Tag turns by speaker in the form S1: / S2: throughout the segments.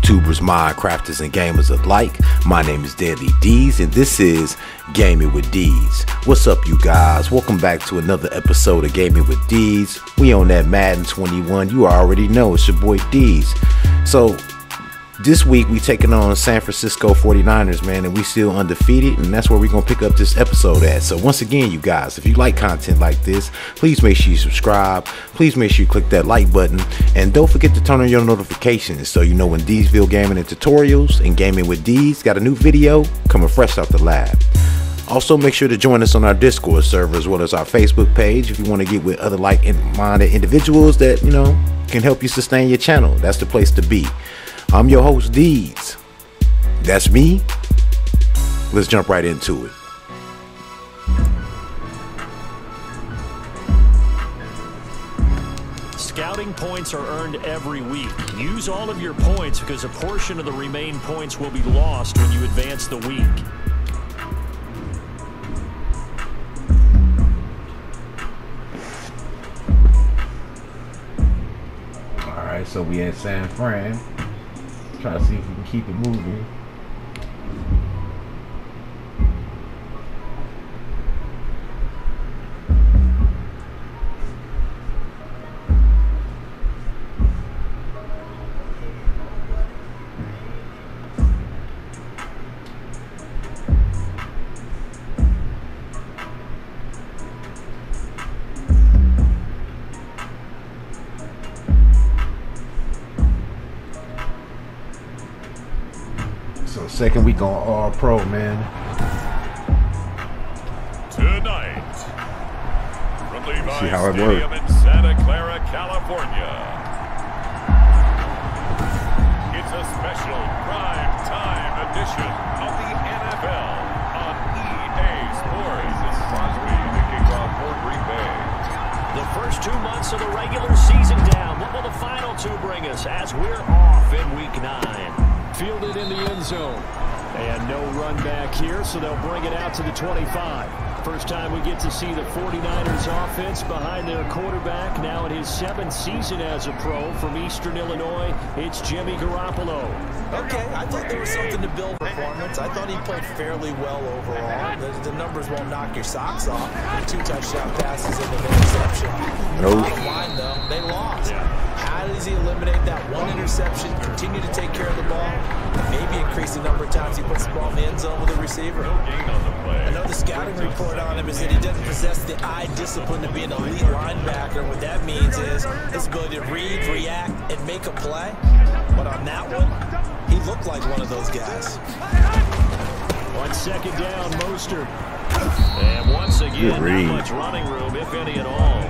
S1: YouTubers, Minecrafters, and gamers alike. My name is D33DZ, and this is Gaming with D's. What's up, you guys? Welcome back to another episode of Gaming with D's. We on that Madden 21. You already know it's your boy D's. So this week we taking on San Francisco 49ers, man, and we still undefeated, and that's where we're gonna pick up this episode at. So once again, you guys, if you like content like this, please make sure you subscribe, please make sure you click that like button, and don't forget to turn on your notifications so you know when D'sville Gaming and Tutorials and Gaming with D's got a new video coming fresh out the lab. Also, make sure to join us on our Discord server as well as our Facebook page if you want to get with other like-minded individuals that, you know, can help you sustain your channel. That's the place to be. I'm your host, Deeds. That's me. Let's jump right into it.
S2: Scouting points are earned every week. Use all of your points because a portion of the remaining points will be lost when you advance the week.
S1: Alright, so we at San Fran. Try to see if we can keep it moving. So second week on All Pro, man.
S3: Tonight, from Levi's
S1: See how it
S3: Stadium
S1: works.
S3: in Santa Clara, California, it's a special prime time edition of the NFL on EA Sports. It's Crosby to kick off for Green Bay.
S2: The first 2 months of the regular season down. What will the final two bring us as we're off in week 9? Fielded in the end zone. And no run back here, so they'll bring it out to the 25. First time we get to see the 49ers offense behind their quarterback. Now in his 7th season as a pro from Eastern Illinois, it's Jimmy Garoppolo.
S4: Okay, I thought there was something to build performance. I thought he played fairly well overall. The numbers won't knock your socks off. 2 touchdown passes and an interception.
S1: Nope.
S4: Bottom line, though, they lost. How does he eliminate that 1 interception, continue to take care of the ball, and maybe increase the number of times he puts the ball in the end zone with a receiver? Another scouting report on him is that he doesn't possess the eye discipline to be an elite linebacker. What that means is his ability to read, react, and make a play. But on that one, he looked like one of those guys.
S2: On second down, Mostert. And once again, not much running room, if any at all.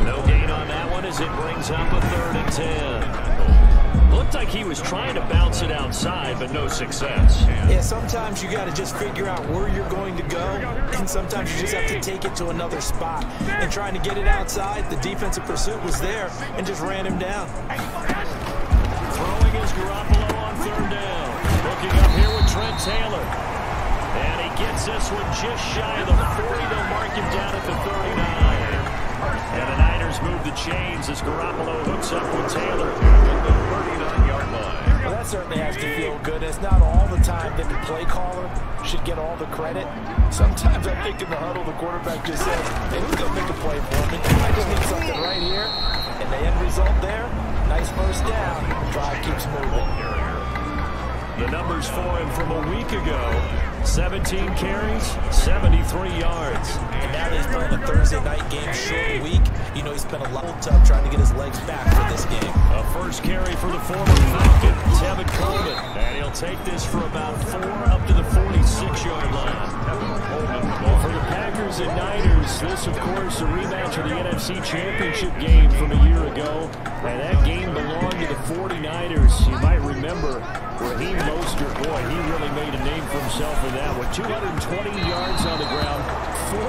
S2: No gain on that one as it brings up a 3rd and 10. Looked like he was trying to bounce it outside, but no success.
S4: Yeah, sometimes you got to just figure out where you're going to go, and sometimes you just have to take it to another spot. And trying to get it outside, the defensive pursuit was there and just ran him down.
S2: Throwing is Garoppolo on 3rd down. Looking up here with Trent Taylor. And he gets this one just shy of the 40. They'll mark him down at the 39. And the Niners move the chains as Garoppolo hooks up with Taylor at the 39-yard line.
S4: Well, that certainly has to feel good. It's not all the time that the play caller should get all the credit. Sometimes I think in the huddle, the quarterback just says, hey, who's going to make a play for me? I just need something right here. And the end result there, nice first down. The drive keeps moving.
S2: The numbers for him from a week ago, 17 carries, 73 yards.
S4: And now that he's playing a Thursday night game, short week, you know he spent a lot of time trying to get his legs back for this game.
S2: A first carry for the former Falcon, Tevin Coleman. And he'll take this for about 4 up to the 46-yard line. For the Packers and Niners, this, of course, a rematch of the NFC Championship game from a year ago. And that game belonged to the 49ers. You might remember Raheem Mostert, boy, he really made a name for himself in that one. 220 yards on the ground,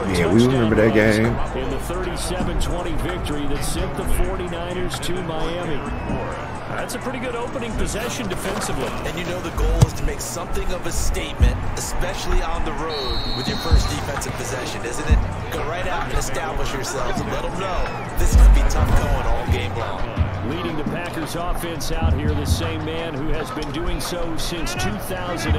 S2: 4
S1: Yeah, we remember that game.
S2: In the 37-20 victory that sent the 49ers to Miami. That's a pretty good opening possession defensively.
S4: And you know the goal is to make something of a statement, especially on the road with your first defensive possession, isn't it? Go right out and establish yourselves and let them know this is going to be tough going all game long.
S2: Leading the Packers offense out here, the same man who has been doing so since 2008.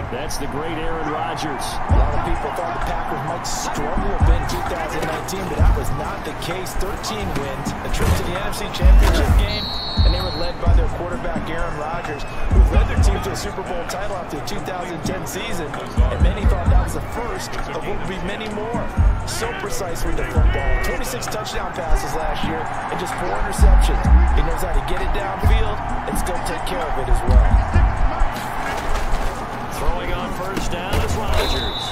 S2: That's the great Aaron Rodgers.
S4: A lot of people thought the Packers might struggle a bit in 2019, but that was not the case. 13 wins, a trip to the NFC Championship game, and they were led by their quarterback, Aaron Rodgers, who led their team to a Super Bowl title after the 2010 season, and many thought that was the first of what would be many more. So precise with the football. 26 touchdown passes last year and just 4 interceptions. He knows how to get it downfield and still take care of it as well.
S2: Throwing on first down is Rodgers.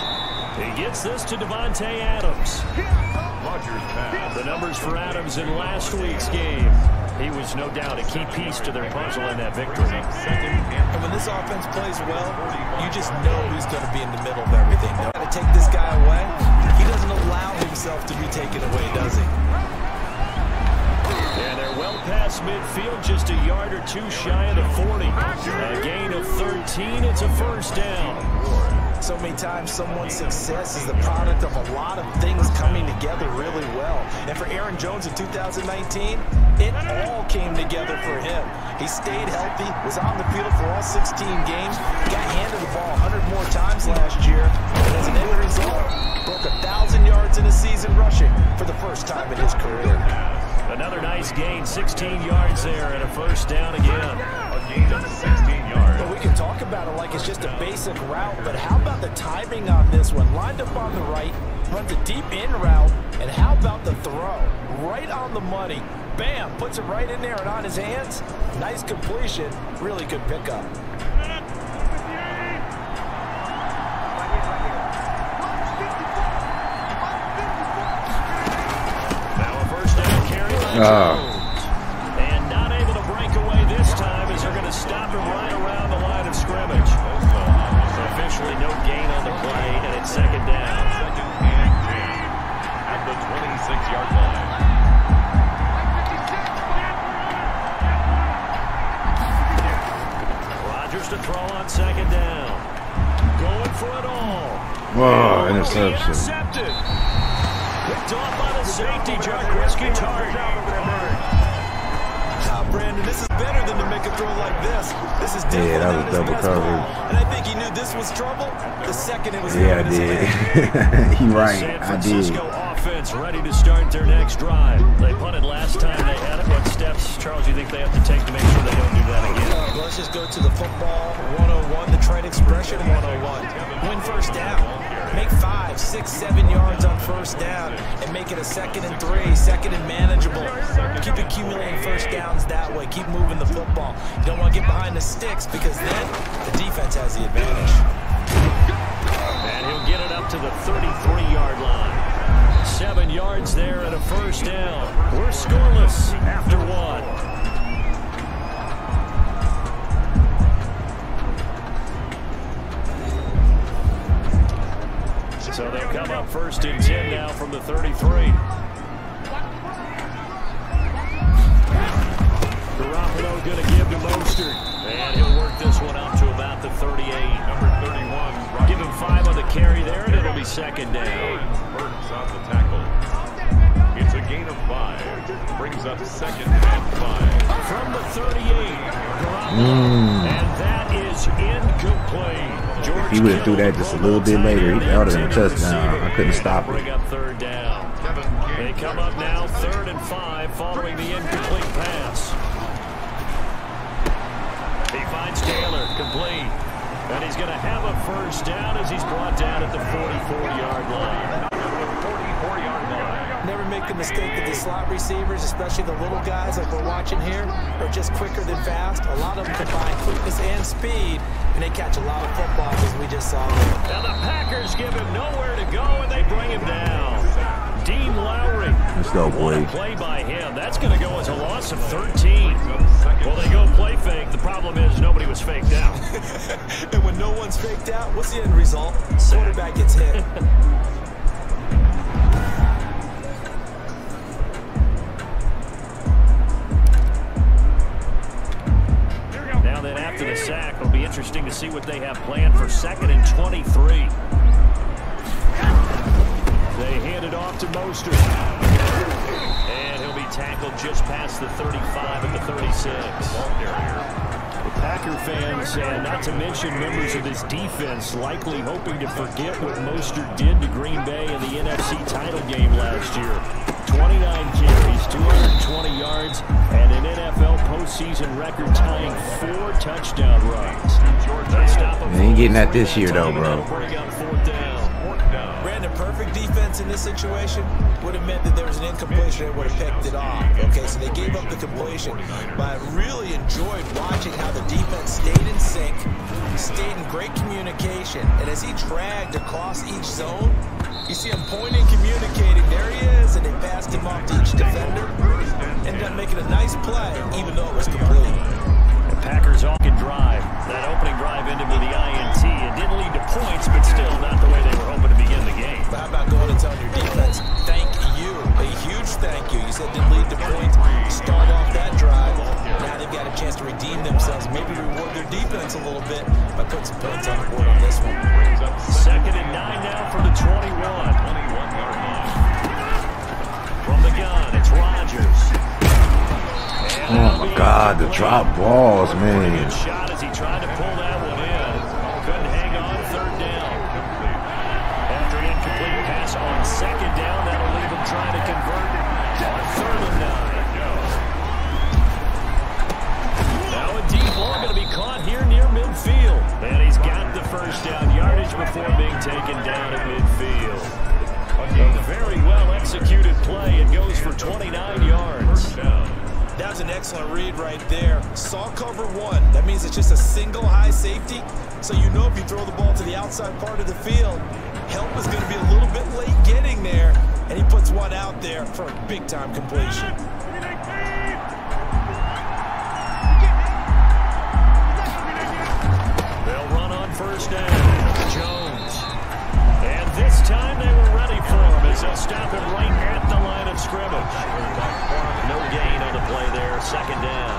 S2: He gets this to Devontae Adams. The numbers for Adams in last week's game. He was no doubt a key piece to their puzzle in that victory.
S4: And when this offense plays well, you just know he's going to be in the middle of everything. They've got to take this guy away. He doesn't allow himself to be taken away, does he?
S2: And they're well past midfield, just a yard or two shy of the 40. A gain of 13, it's a first down.
S4: So many times someone's success is the product of a lot of things coming together really well. And for Aaron Jones in 2019, it all came together for him. He stayed healthy, was on the field for all 16 games, got handed the ball 100 more times last year, and as an end result, broke 1,000 yards in a season rushing for the first time in his career.
S2: Another nice gain, 16 yards there, and a first down again.
S3: A gain of 16 yards.
S4: Well, we can talk about it like it's just a basic route, but how about the timing on this one? Lined up on the right, runs a deep in route, and how about the throw? Right on the money. Bam, puts it right in there and on his hands. Nice completion, really good pickup.
S2: And not able to break away this time as they're going to stop him right around the line of scrimmage. So officially no gain on the play, and it's second down.
S3: Second and 10 at the 26-yard line.
S2: Rodgers to throw on second down. Going for it all.
S1: Whoa, interception.
S2: Intercepted. Picked off by the safety, Jack Risky target.
S4: Brandon, this is better than to make a throw like this. This is definitely
S1: that was double coverage.
S4: And I think he knew this was trouble the second it was
S1: I did. You're right,
S2: San
S1: I did.
S2: Francisco offense ready to start their next drive. They punted last time they had it. What steps, Charles, do you think they have to take to make sure they don't do that again?
S4: Well, let's just go to the football 101, the trade expression 101. Win first down. Make 5, 6, 7 yards on first down and make it a 2nd and 3, second and manageable. Keep accumulating first downs that way. Keep moving the football. You don't want to get behind the sticks because then the defense has the advantage.
S2: And he'll get it up to the 33-yard line. 7 yards there and a first down. We're scoreless after 1. So they'll come up first and 10 now from the 33. Garoppolo going to give to Mostert. And he'll work this one up to about the 38.
S3: Number 31.
S2: Give him 5 on the carry there, and it'll be second down.
S3: Burks on the tackle. It's a gain of 5. Brings up second and 5.
S2: From the 38. Garoppolo. And that is incomplete.
S1: If he would have threw that just a little bit later, that would have been a touchdown. I couldn't stop it.
S2: Bring up third down. They come up now 3rd and 5 following the incomplete pass. He finds Taylor, complete. And he's going to have a first down as he's brought down at the 44-yard line.
S3: 44-yard line.
S4: Never make the mistake that the slot receivers, especially the little guys like we're watching here, are just quicker than fast. A lot of them combine quickness and speed, and they catch a lot of footballs as we just saw there.
S2: Now the Packers give him nowhere to go, and they bring him down. Dean Lowry.
S1: Let's go, boy.
S2: Play by him. That's going to go as a loss of 13. Well, they go play fake. The problem is nobody was faked out.
S4: And when no one's faked out, what's the end result? Quarterback gets hit.
S2: Now then, after the sack, it'll be interesting to see what they have planned for 2nd and 23. They hand it off to Mostert. And he'll be tackled just past the 35 and the 36. The Packer fans, and not to mention members of this defense, likely hoping to forget what Mostert did to Green Bay in the NFC title game last year. 29 carries, 220 yards, and an NFL postseason record-tying 4 touchdown runs.
S1: They ain't getting that this year, though, bro.
S4: Brandon, perfect defense in this situation would have meant that there was an incompletion and would have picked it off. Okay, so they gave up the completion. But I really enjoyed watching how the defense stayed in sync, stayed in great communication, and as he dragged across each zone, you see him pointing, communicating. There he is, and they passed him off to each defender. Ended up making a nice play, even though it was complete.
S2: The Packers all can drive. That opening drive ended with the INT. It didn't lead to points, but still not the way they were hoping to begin the game.
S4: But how about going and telling your defense, thank you, a huge thank you. You said didn't lead to points. Start off that drive. Now they've got a chance to redeem themselves, maybe reward their defense a little bit by putting some points on the board on this one.
S2: 2nd and 9 now from the 21. From the gun, it's Rodgers.
S1: Oh my God, the drop balls, man.
S2: Good shot as he tried to pull that one in. Couldn't hang on, 3rd down. After an incomplete pass on 2nd down, that'll leave him trying to convert on 3rd and 9. Now a deep ball going to be caught here near midfield. And he's got the 1st down yardage before being taken down at midfield. A very well executed play. It goes for 29 yards.
S4: That was an excellent read right there. Saw cover 1. That means it's just a single high safety. So you know if you throw the ball to the outside part of the field, help is going to be a little bit late getting there. And he puts one out there for a big-time completion.
S2: They'll run on 1st down. Jones. And this time they were ready for him as they'll stop him right at the line of scrimmage. No gain on the play there, 2nd down.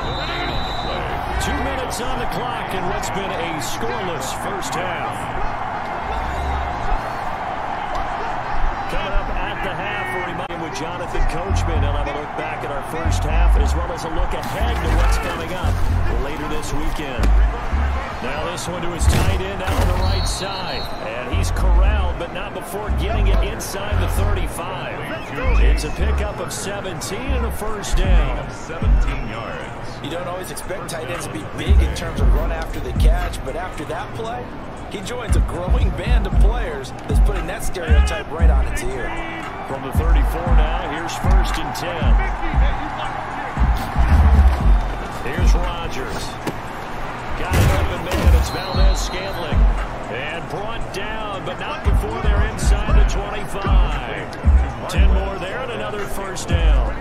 S2: 2 minutes on the clock in what's been a scoreless 1st half. Coming up at the half, we're reminding with Jonathan Coachman. He'll have a look back at our 1st half as well as a look ahead to what's coming up later this weekend. Now this one to his tight end out on the right side. And he's corralled, but not before getting it inside the 35. It's a pickup of 17 and a 1st down.
S3: 17 yards.
S4: You don't always expect tight ends to be big in terms of run after the catch, but after that play, he joins a growing band of players that's putting that stereotype right on its ear.
S2: From the 34 now, here's 1st and 10. Here's Rodgers. Got it open man, it's Valdez-Scantling. And brought down, but not before they're inside the 25. 10 more there and another 1st down.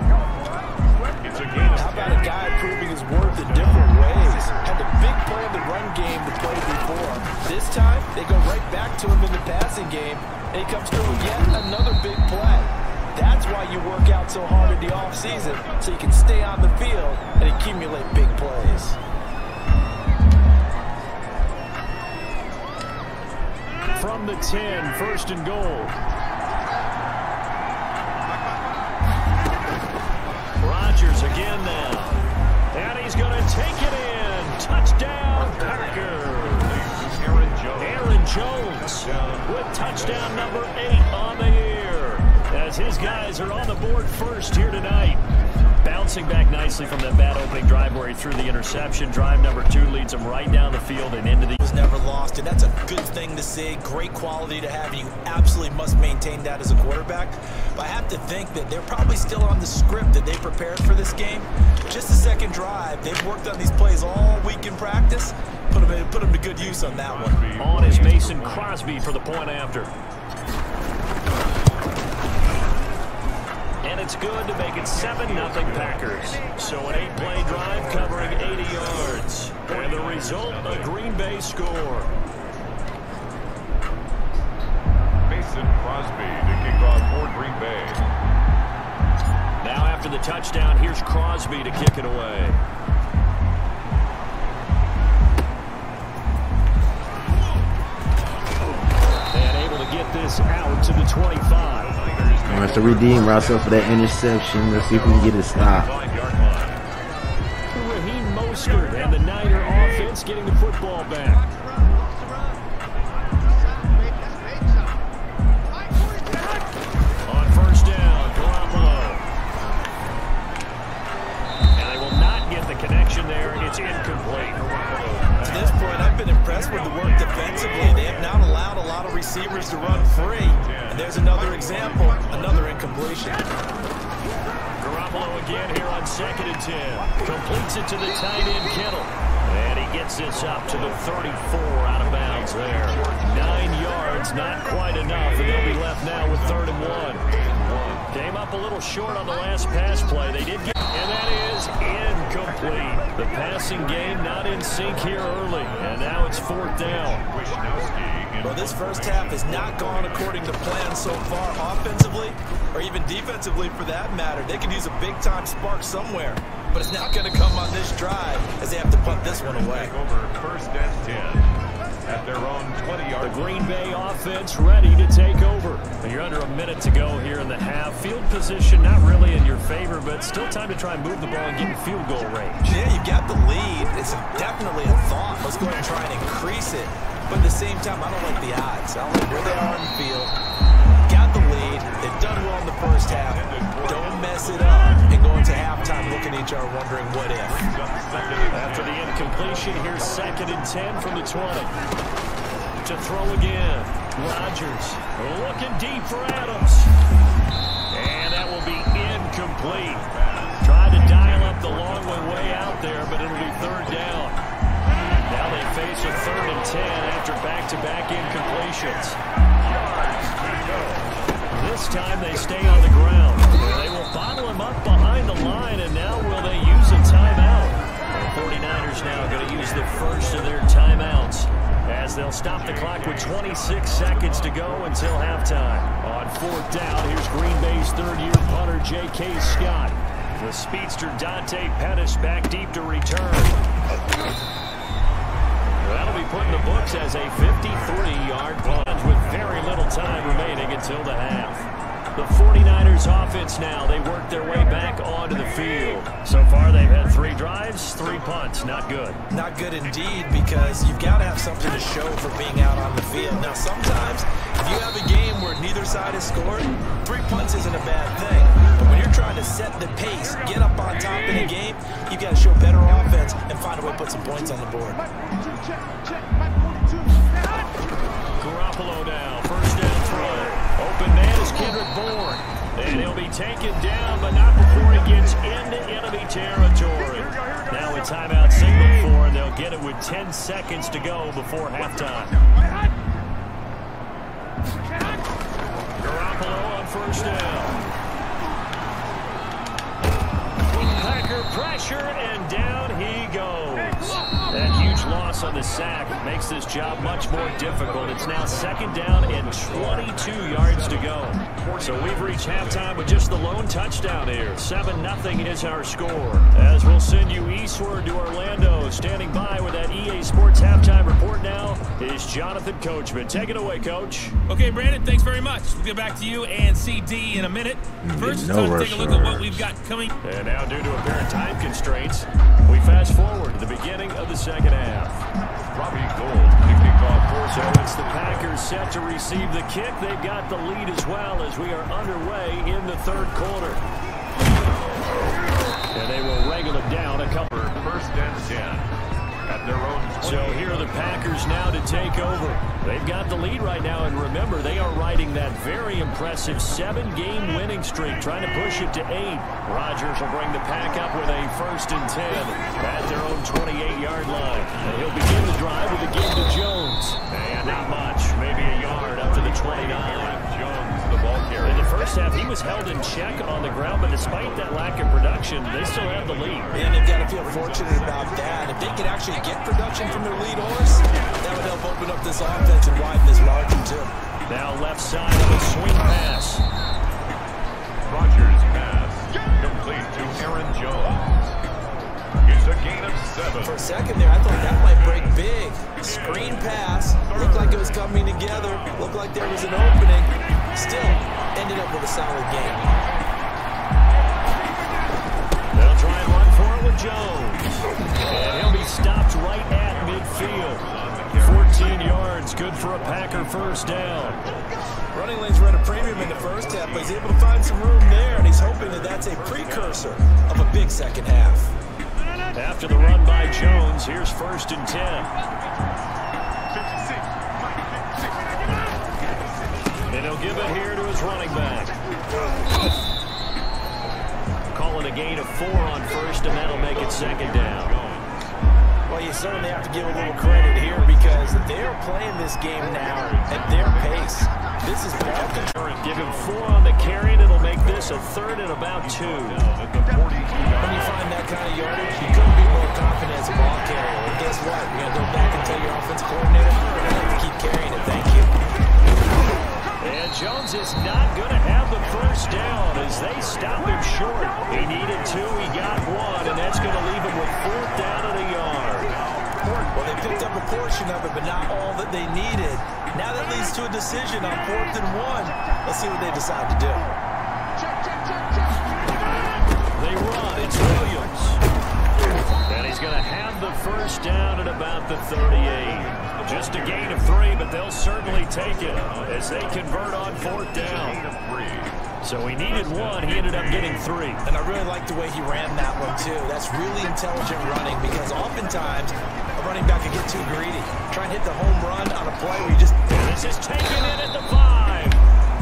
S4: How about a guy proving his worth in different ways? Had the big play of the run game to play before. This time, they go right back to him in the passing game, and he comes through with yet another big play. That's why you work out so hard in the offseason, so you can stay on the field and accumulate big plays.
S2: From the 10, 1st and goal. Rodgers again now. And he's going to take it in. Touchdown, Packers. Aaron Jones with touchdown number 8 on the year. As his guys are on the board first here tonight. Bouncing back nicely from that bad opening drive where he threw the interception. Drive number 2 leads him right down the field and into the...
S4: Was never lost, and that's a good thing to see. Great quality to have, and you absolutely must maintain that as a quarterback. But I have to think that they're probably still on the script that they prepared for this game. Just the 2nd drive. They've worked on these plays all week in practice. Put them to good use on that one.
S2: On is Mason Crosby for the point after. And it's good to make it 7-0 Packers. So an 8-play drive covering 80 yards. And the result, a Green Bay score.
S3: Mason Crosby to kick off for Green Bay.
S2: Now after the touchdown, here's Crosby to kick it away. And able to get this out to the 25.
S1: Wants to redeem ourselves for that interception. Let's see if we can get it stopped.
S2: Mustard and the Niner offense getting the football back. On first down, Garoppolo. And they will not get the connection there. It's incomplete.
S4: To this point, I've been impressed with the work defensively. They have not allowed a lot of receivers to run free. And there's another example, another incompletion.
S2: Garoppolo again here on 2nd and 10. Completes it to the tight end, Kittle. And he gets this up to the 34 out of bounds there. 9 yards, not quite enough, and they'll be left now with 3rd and 1. Came up a little short on the last pass play. They did get, and that is incomplete. The passing game not in sync here early, and now it's 4th down.
S4: Well, this first half has not gone according to plan so far offensively, or even defensively for that matter. They can use a big-time spark somewhere, but it's not going to come on this drive as they have to punt this one away.
S3: Over 1st and 10 at their own 20-yard.
S2: The Green Bay offense ready to take over. You're under a minute to go here in the half. Field position not really in your favor, but still time to try and move the ball and get in field goal range.
S4: Yeah, you got the lead. It's definitely a thought. Let's go ahead and try and increase it. But at the same time, I don't like the odds. I don't like where they are on the field. Got the lead. They've done well in the first half. Don't mess it up and go into halftime looking at each other wondering what if.
S2: After the incompletion, here's 2nd and 10 from the 20. To throw again. Rodgers looking deep for Adams. And that will be incomplete. Tried to dial up the long way out there, but it'll be 3rd down. Now they face a 3rd and 10 after back-to-back incompletions. This time they stay on the ground. They will bottle him up behind the line, and now will they use a timeout? The 49ers now going to use the first of their timeouts as they'll stop the clock with 26 seconds to go until halftime. On 4th down, here's Green Bay's 3rd-year punter, J.K. Scott. The speedster Dante Pettis back deep to return. That'll be put in the books as a 53-yard punt with very little time remaining until the half. The 49ers offense now, they work their way back onto the field. So far they've had 3 drives, 3 punts. Not good.
S4: Not good indeed, because you've got to have something to show for being out on the field. Now sometimes, if you have a game where neither side has scored, 3 punts isn't a bad thing. But when you're trying to set the pace, get up on top in a game, you've got to show better offense and find a way to put some points on the board.
S2: Garoppolo now, 1st down throw. Open man is Kendrick Bourne. And he'll be taken down, but not before he gets into enemy territory. Now a timeout signal for, and they'll get it with 10 seconds to go before halftime. Garoppolo on 1st down. Packer pressure, and down he goes. That huge loss on the sack makes this job much more difficult. It's now 2nd down and 22 yards to go. So we've reached halftime with just the lone touchdown here. 7-0 is our score. As we'll send you eastward to Orlando. Standing by with that EA Sports halftime report now is Jonathan Coachman. Take it away, Coach.
S5: Okay, Brandon, thanks very much. We'll get back to you and CD in a minute. First, it's time to take a look at what we've got coming.
S2: And now, due to apparent time constraints, we fast forward to the beginning of the 2nd half.
S3: Robbie Gould kicking off for.
S2: So it's the Packers set to receive the kick. They've got the lead as well as we are underway in the 3rd quarter. And they will wrangle it down a couple.
S3: 1st and 10 at their own 20.
S2: So here are the Packers now to take over. They've got the lead right now, and remember, they are riding that very impressive 7-game winning streak, trying to push it to 8. Rodgers will bring the pack up with a 1st and 10 at their own 28-yard line. And he'll begin the drive with a give to Jones. And not much, maybe a yard up to the 29.
S3: Jones, the ball carrier.
S2: In the first half, he was held in check on the ground, but despite that lack of production, they still have the lead.
S4: And they've got to feel fortunate about that. If they could actually get production from their lead horse, that would help open up this offense and widen this margin too.
S2: Now left side of a swing pass.
S3: Rodgers pass complete to Aaron Jones. It's a gain of 7.
S4: For a second there, I thought that might break big. Screen pass, looked like it was coming together, looked like there was an opening. Still, ended up with a solid game.
S2: They'll try and run for it with Jones. And he'll be stopped right at midfield. 14 yards, good for a Packer first down.
S4: Running lanes were at a premium in the first half, but he's able to find some room there, and he's hoping that that's a precursor of a big second half.
S2: After the run by Jones, here's 1st and 10. And he'll give it here to his running back. Calling a gain of 4 on 1st, and that'll make it 2nd down.
S4: Well, you certainly have to give a little credit here because they're playing this game now at their pace. This is ball control.
S2: Give him 4 on the carry, and it'll make this a 3rd and about 2.
S4: When you find that kind of yardage, you couldn't be more confident as a ball carrier. And guess what? You're going to go back and tell your offensive coordinator, we're going to have to keep carrying it. Thank you.
S2: And Jones is not going to have the first down as they stop him short. He needed 2, he got 1, and that's going to leave him with 4th down and a yard.
S4: Well, they picked up a portion of it, but not all that they needed. Now that leads to a decision on 4th and 1. Let's see what they decide to do.
S2: They run. It's Williams. And he's going to have the first down at about the 38. Just a gain of 3, but they'll certainly take it as they convert on 4th down. So he needed 1. He ended up getting 3.
S4: And I really like the way he ran that one, too. That's really intelligent running because oftentimes a running back can get too greedy. Try and hit the home run on a play where you just...
S2: This is taken in at the 5.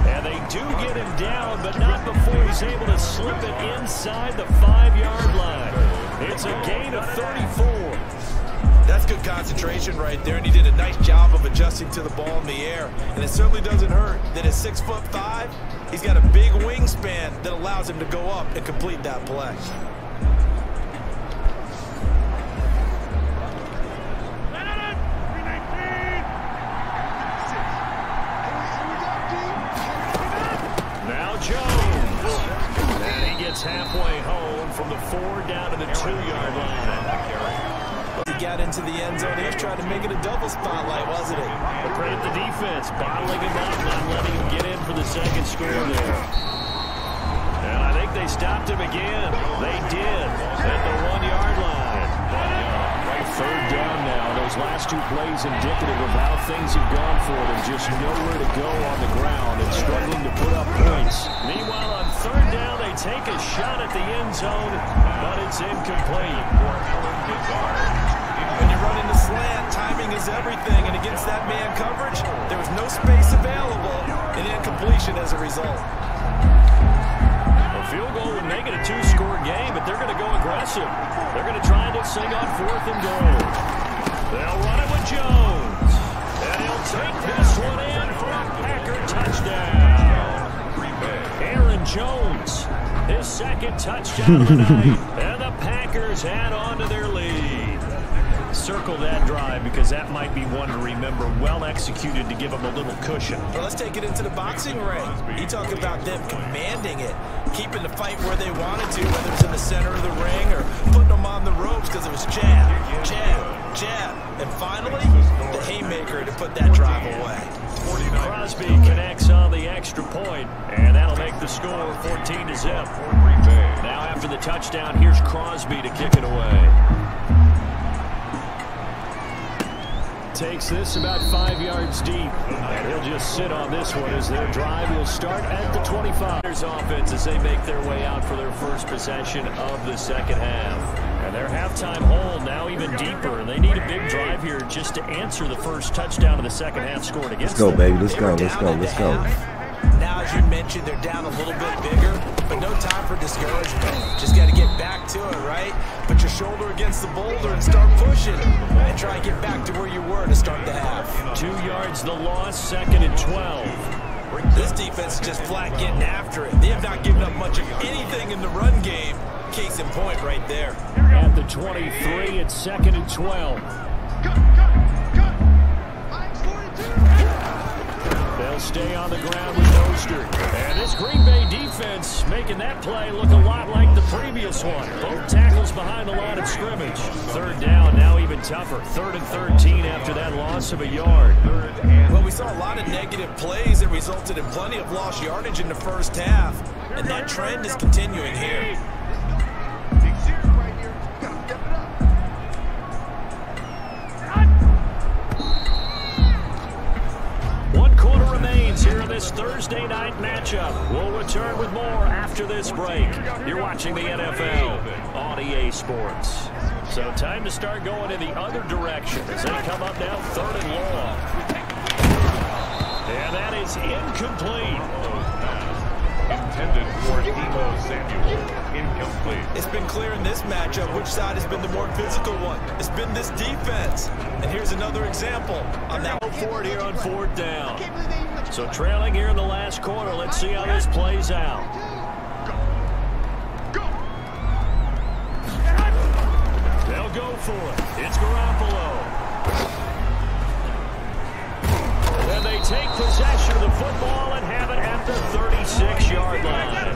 S2: And they do get him down, but not before he's able to slip it inside the 5-yard line. It's a gain of 34.
S4: That's good concentration right there, and he did a nice job of adjusting to the ball in the air. And it certainly doesn't hurt that at 6'5", he's got a big wingspan that allows him to go up and complete that play.
S2: Now Jones. And he gets halfway home from the 4 down to the 2-yard line.
S4: He got into the end zone. He was trying to make it a double spotlight, wasn't he?
S2: But credit the defense, bottling him up, not letting him get in for the 2nd score there. And I think they stopped him again. They did at the 1-yard line. 3rd down now. Those last 2 plays indicative of how things have gone for them. Just nowhere to go on the ground and struggling to put up points. Meanwhile, on 3rd down, they take a shot at the end zone, but it's incomplete.
S4: When you're running the slant, timing is everything, and against that man coverage, there was no space available, and incompletion as a result.
S2: A field goal would make it a 2-score game, but they're going to go aggressive. They're going to try this thing on 4th and goal. They'll run it with Jones, and he'll take this one in for a Packer touchdown. Aaron Jones, his 2nd touchdown of the night, and the Packers add on to their lead. Circle that drive because that might be one to remember. Well executed to give them a little cushion.
S4: Well, let's take it into the boxing ring. You talk about them commanding it, keeping the fight where they wanted to, whether it's in the center of the ring or putting them on the ropes because it was jab, jab, jab. And finally, the haymaker to put that drive away.
S2: Crosby connects on the extra point, and that'll make the score 14-0. Now after the touchdown, here's Crosby to kick it away. Takes this about 5 yards deep, and he'll just sit on this one as their drive will start at the 25. Offense as they make their way out for their first possession of the 2nd half. And their halftime hole now even deeper, and they need a big drive here just to answer the first touchdown of the 2nd half scored against them.
S1: Let's go, baby. Let's go. Let's go. Let's go.
S4: Now, as you mentioned, they're down a little bit bigger, but no time for discouragement. Just got to get back to it, right? Put your shoulder against the boulder and start pushing and try and get back to where you were to start the half.
S2: 2 yards the loss, 2nd and 12.
S4: This defense is just flat getting after it. They have not given up much of anything in the run game. Case in point right there.
S2: At the 23, it's 2nd and 12. They'll stay on the ground with Mostert. And this Green Bay defense making that play look a lot like the previous one. Both tackles behind the line of scrimmage. 3rd down, now even tougher. 3rd and 13 after that loss of a yard.
S4: Well, we saw a lot of negative plays that resulted in plenty of lost yardage in the first half. And that trend is continuing here.
S2: watching the NFL on EA Sports. So time to start going in the other direction as they come up now 3rd and long. And that is incomplete.
S3: Intended for Deebo Samuel. Incomplete.
S4: It's been clear in this matchup which side has been the more physical one. It's been this defense. And here's another example on that.
S2: Forward here on 4th down. So trailing here in the last quarter. Let's see how this plays out. They'll go for it. It's Garoppolo. And they take possession of the football and have it at the 36-yard line.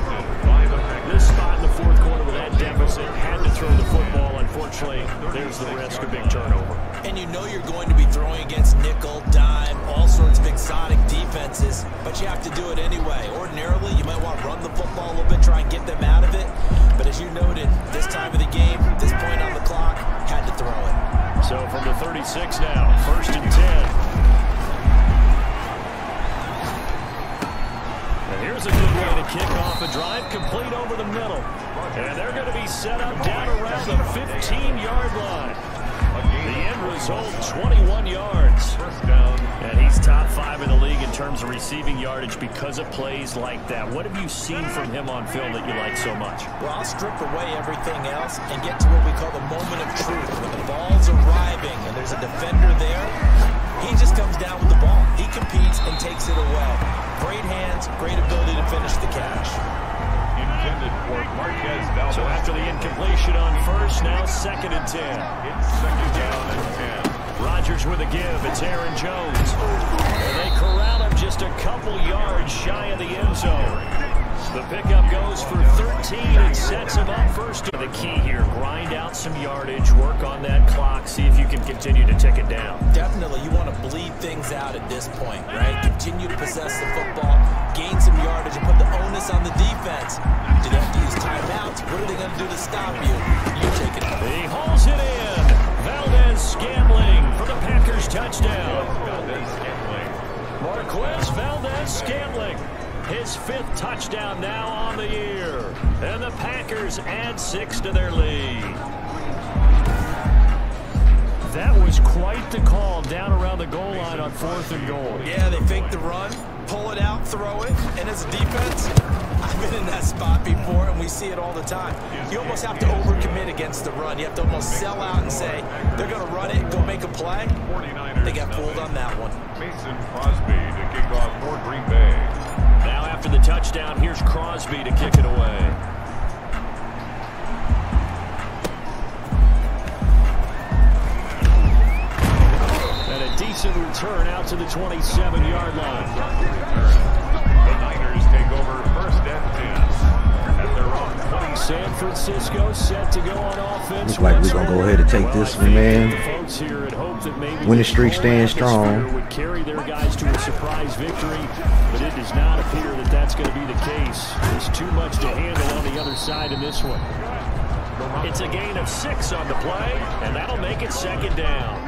S2: This spot in the 4th quarter with that deficit, had to throw the football. Unfortunately, there's the risk of big turnover.
S4: And you know you're going to be throwing against nickel, dime, all sorts of exotic defenses, but you have to do it anyway. Ordinarily, you might want to run the football a little bit, try and get them out of it. But as you noted, this time of the game, this point on the clock, had to throw it.
S2: So from the 36 now, 1st and 10. Here's a good way to kick off a drive, complete over the middle. And they're going to be set up down around the 15-yard line. The end result, 21 yards. And he's top 5 in the league in terms of receiving yardage because of plays like that. What have you seen from him on film that you like so much?
S4: Well, I'll strip away everything else and get to what we call the moment of truth. When the ball's arriving and there's a defender there, he just comes down with the ball. He competes and takes it away. Great hands, great ability to finish the catch.
S3: Intended for Marquez Valdez.
S2: So after the incompletion on 1st, now 2nd and 10.
S3: It's 2nd down and 10.
S2: Rodgers with a give. It's Aaron Jones. And they corral him just a couple yards shy of the end zone. The pickup goes for 13 and sets him up first. The key here, grind out some yardage, work on that clock, see if you can continue to tick it down.
S4: Definitely, you want to bleed things out at this point, right? Continue to possess the football, gain some yardage, and put the onus on the defense. Do they have to use timeouts? What are they going to do to stop you? You take it.
S2: He hauls it in. Valdez-Scantling for the Packers touchdown. Marquez Valdez-Scantling. His 5th touchdown now on the year. And the Packers add 6 to their lead. That was quite the call down around the goal line on 4th and goal.
S4: Yeah, they fake the run, pull it out, throw it, and as a defense, I've been in that spot before, and we see it all the time. You almost have to overcommit against the run. You have to almost sell out and say, they're going to run it, go make a play. They got fooled on that one.
S3: Mason Crosby to kick off for Green Bay.
S2: Now after the touchdown, here's Crosby to kick it away. And a decent return out to the 27-yard line.
S3: The Niners take over 1st and 10 at their own 20.
S2: San Francisco set to go on offense.
S1: Looks like we're going to go ahead and take this one, man.
S2: Folks here had hoped that maybe
S1: winning streak stands strong.
S2: Would carry their guys to a surprise victory, but it does not appear that that's going to be the case. There's too much to handle on the other side in this one. It's a gain of 6 on the play, and that'll make it 2nd down.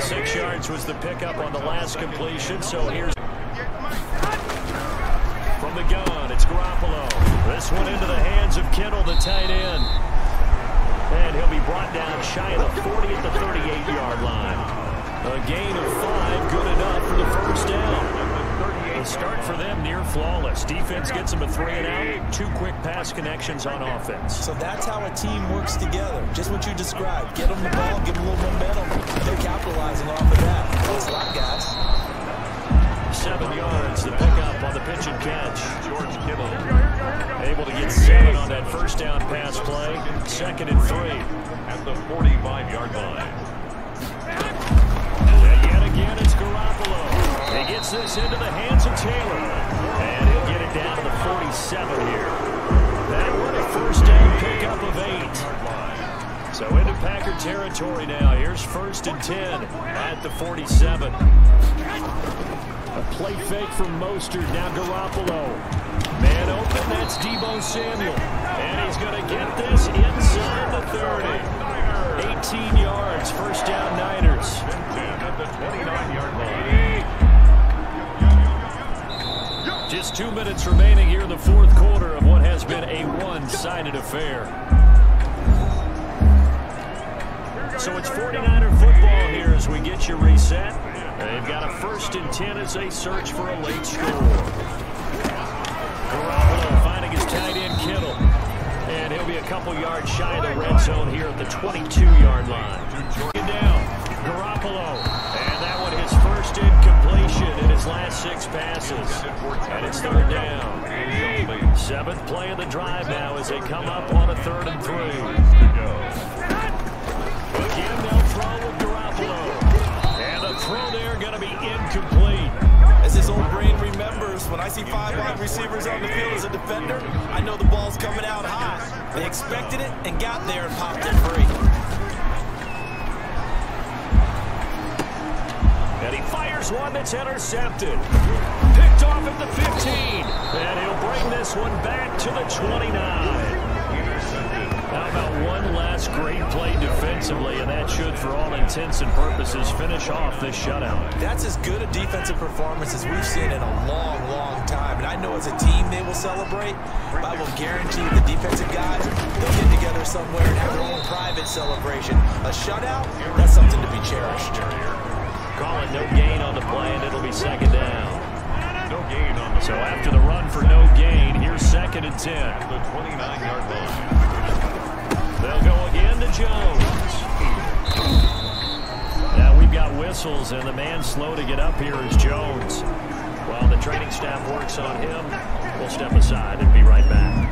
S2: 6 yards was the pickup on the last completion, so here's from the gun, it's Garoppolo. This one into the hands of Kittle, the tight end. And he'll be brought down shy of the 40 at the 38-yard line. A gain of 5, good enough for the 1st down. The start for them near flawless. Defense gets them a 3 and out. 2 quick pass connections on offense.
S4: So that's how a team works together. Just what you described. Get them the ball, give them a little momentum. They're capitalizing off of that. Thanks a lot, guys.
S2: 7 yards, the pickup on the pitch and catch. George Kittle able to get 7 on that 1st down pass play. 2nd and 3.
S3: At the 45-yard line.
S2: And yet again, it's Garoppolo. He gets this into the hands of Taylor. And he'll get it down to the 47 here. That one a 1st down pickup of 8. So into Packer territory now. Here's 1st and 10 at the 47. A play fake from Mostert. Now Garoppolo. Man open. That's Deebo Samuel. And he's going to get this inside the 30. 18 yards. 1st down Niners. At the 29-yard line. Just 2 minutes remaining here in the fourth quarter of what has been a one-sided affair. So it's 49er football here as we get you reset. They've got a 1st and 10 as they search for a late score. Garoppolo finding his tight end Kittle. And he'll be a couple yards shy of the red zone here at the 22-yard line. Down, Garoppolo. And that one his first incompletion in his last 6 passes. And it's 3rd down. 7th play of the drive now as they come up on a 3rd and 3. Again, they'll throw with Garoppolo. And the throw there going to be incomplete.
S4: As his old brain remembers, when I see 5 wide receivers on the field as a defender, I know the ball's coming out high. They expected it and got there and popped it free.
S2: And he fires one that's intercepted. Picked off at the 15. And he'll bring this one back to the 29. How about one last great play defensively, and that should, for all intents and purposes, finish off this shutout.
S4: That's as good a defensive performance as we've seen in a long, long time. And I know as a team they will celebrate, but I will guarantee the defensive guys, they'll get together somewhere and have their own private celebration. A shutout, that's something to be cherished.
S2: Calling no gain on the play, and it'll be 2nd down. No gain on the play. So after the run for no gain, here's 2nd and 10. At the 29-yard line. They'll go again to Jones. Now we've got whistles, and the man slow to get up here is Jones. While the training staff works on him, we'll step aside and be right back.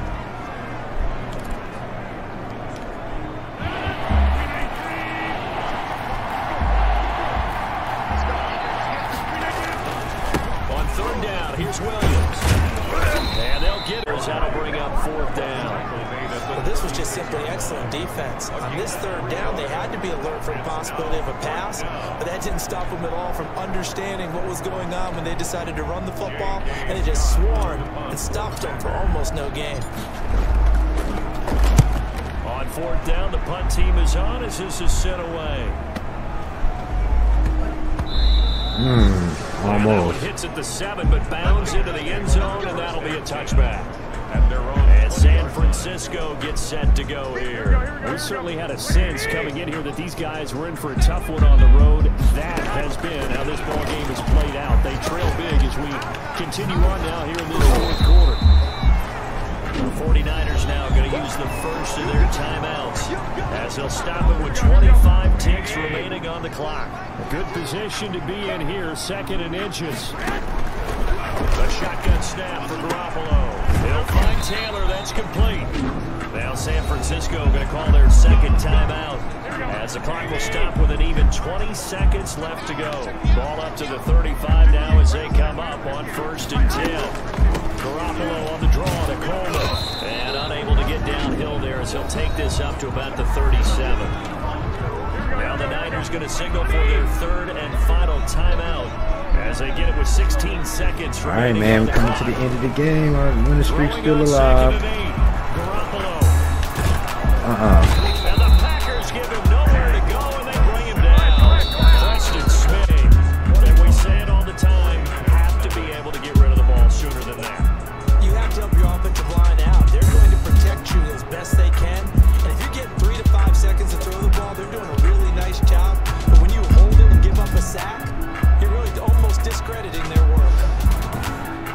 S2: On 3rd down, here's Williams. And they'll get it. That'll bring up 4th down.
S4: Well, this was just simply excellent defense. On this 3rd down, they had to be alert for the possibility of a pass, but that didn't stop them at all from understanding what was going on when they decided to run the football, and it just swarmed and stopped them for almost no gain.
S2: On 4th down, the punt team is on as this is sent away.
S1: Almost.
S2: That one hits at the 7, but bounds into the end zone, and that'll be a touchback. And San Francisco gets set to go here. We certainly had a sense coming in here that these guys were in for a tough one on the road. That has been how this ball game has played out. They trail big as we continue on now here in this fourth quarter. The 49ers now going to use the first of their timeouts as they'll stop it with 25 ticks remaining on the clock. A good position to be in here, 2nd and inches. A shotgun snap for Garoppolo. They'll find Taylor. That's complete. Now San Francisco going to call their 2nd timeout as the clock will stop with an even 20 seconds left to go. Ball up to the 35 now as they come up on 1st and 10. Garoppolo on the draw to Coleman. And unable to get downhill there as he'll take this up to about the 37. Now the Niners going to signal for their 3rd and final timeout as they get it with 16 seconds.
S1: All right, man, we're coming to the end of the game. Our winning streak's still alive.
S2: And the Packers give him nowhere to go, and they bring him down. Preston Smith. And we say it all the time, have to be able to get rid of the ball sooner than that.
S4: You have to help your offensive line out. They're going to protect you as best they can. And if you're getting 3 to 5 seconds to throw the ball, they're doing a really nice job. But when you hold it and give up a sack, you're really almost discrediting their work.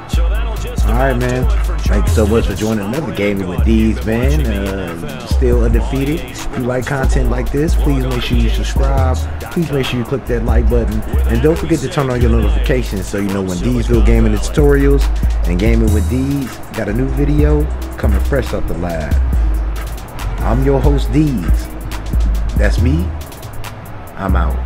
S2: So that'll just
S1: all right, man. Thanks so much for joining another Gaming with D's, man. Still undefeated. If you like content like this, please make sure you subscribe. Please make sure you click that like button. And don't forget to turn on your notifications so you know when D'sville Gaming Tutorials and Gaming with D's got a new video coming fresh off the lab. I'm your host, D's. That's me. I'm out.